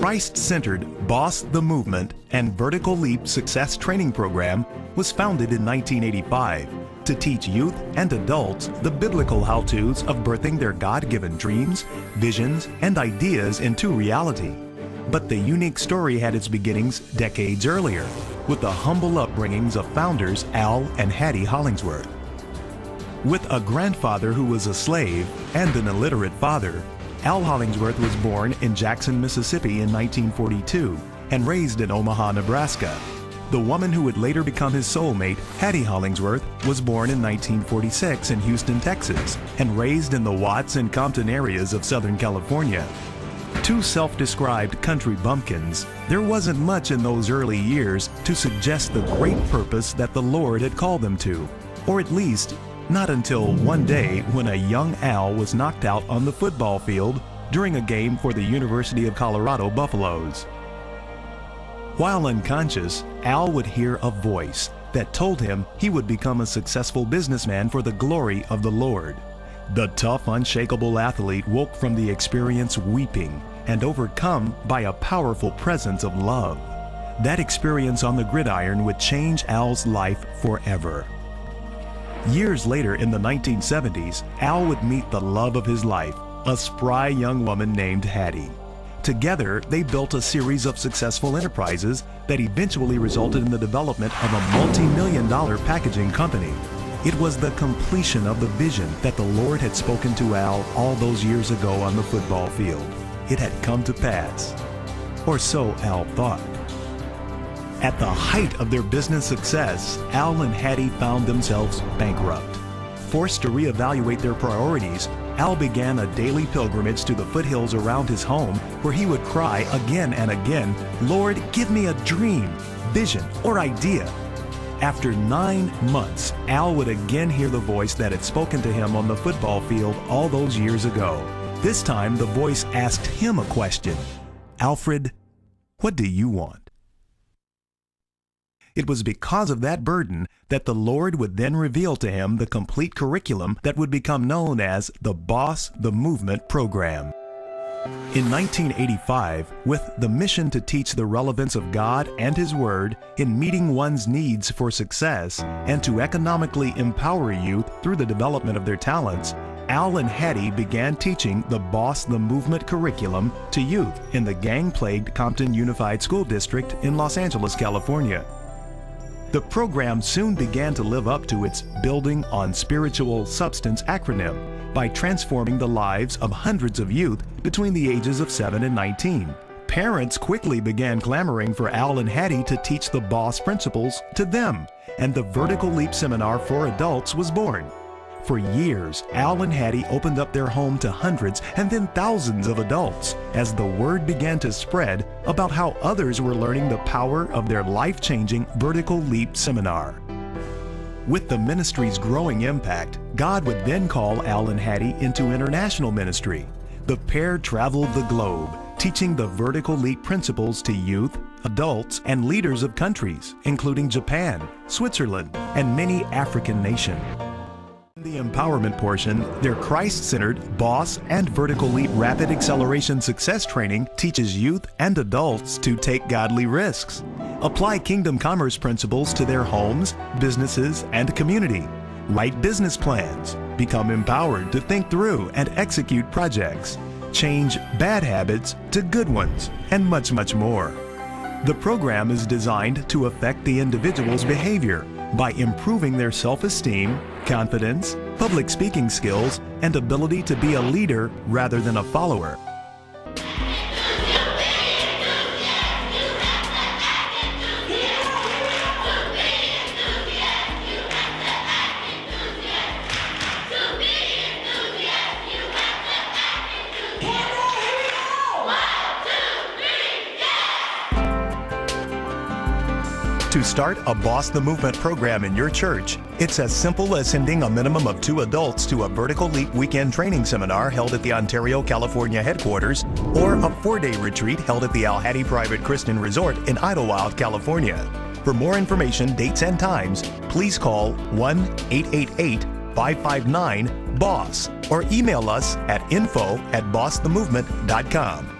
Christ-centered Boss the Movement and Vertical Leap Success Training Program was founded in 1985 to teach youth and adults the biblical how-tos of birthing their God-given dreams, visions, and ideas into reality. But the unique story had its beginnings decades earlier, with the humble upbringings of founders Al and Hattie Hollingsworth. With a grandfather who was a slave and an illiterate father, Al Hollingsworth was born in Jackson, Mississippi in 1942 and raised in Omaha, Nebraska. The woman who would later become his soulmate, Hattie Hollingsworth, was born in 1946 in Houston, Texas, and raised in the Watts and Compton areas of Southern California. Two self-described country bumpkins, there wasn't much in those early years to suggest the great purpose that the Lord had called them to, or at least not until one day when a young Al was knocked out on the football field during a game for the University of Colorado Buffaloes. While unconscious, Al would hear a voice that told him he would become a successful businessman for the glory of the Lord. The tough, unshakable athlete woke from the experience weeping and overcome by a powerful presence of love. That experience on the gridiron would change Al's life forever. Years later, in the 1970s, Al would meet the love of his life, a spry young woman named Hattie. Together, they built a series of successful enterprises that eventually resulted in the development of a multi-million-dollar packaging company. It was the completion of the vision that the Lord had spoken to Al all those years ago on the football field. It had come to pass. Or so Al thought. At the height of their business success, Al and Hattie found themselves bankrupt. Forced to reevaluate their priorities, Al began a daily pilgrimage to the foothills around his home where he would cry again and again, "Lord, give me a dream, vision, or idea." After 9 months, Al would again hear the voice that had spoken to him on the football field all those years ago. This time, the voice asked him a question. "Alfred, what do you want?" It was because of that burden that the Lord would then reveal to him the complete curriculum that would become known as the Boss the Movement program. In 1985, with the mission to teach the relevance of God and His Word in meeting one's needs for success and to economically empower youth through the development of their talents, Al and Hattie began teaching the Boss the Movement curriculum to youth in the gang-plagued Compton Unified School District in Los Angeles, California. The program soon began to live up to its Building on Spiritual Substance acronym by transforming the lives of hundreds of youth between the ages of 7 and 19. Parents quickly began clamoring for Al and Hattie to teach the Boss principles to them, and the Vertical Leap Seminar for Adults was born. For years, Al and Hattie opened up their home to hundreds and then thousands of adults as the word began to spread about how others were learning the power of their life-changing Vertical Leap Seminar. With the ministry's growing impact, God would then call Al and Hattie into international ministry. The pair traveled the globe, teaching the Vertical Leap principles to youth, adults, and leaders of countries, including Japan, Switzerland, and many African nations. In the empowerment portion, their Christ-centered Boss and Vertical Leap Rapid Acceleration Success Training teaches youth and adults to take godly risks, apply kingdom commerce principles to their homes, businesses, and community, write business plans, become empowered to think through and execute projects, change bad habits to good ones, and much, much more. The program is designed to affect the individual's behavior by improving their self-esteem, confidence, public speaking skills, and ability to be a leader rather than a follower. To start a Boss the Movement program in your church, it's as simple as sending a minimum of 2 adults to a Vertical Leap weekend training seminar held at the Ontario, California headquarters, or a 4-day retreat held at the Al Hattie Private Christian Resort in Idlewild, California. For more information, dates, and times, please call 1-888-559-BOSS or email us at info@bossthemovement.com.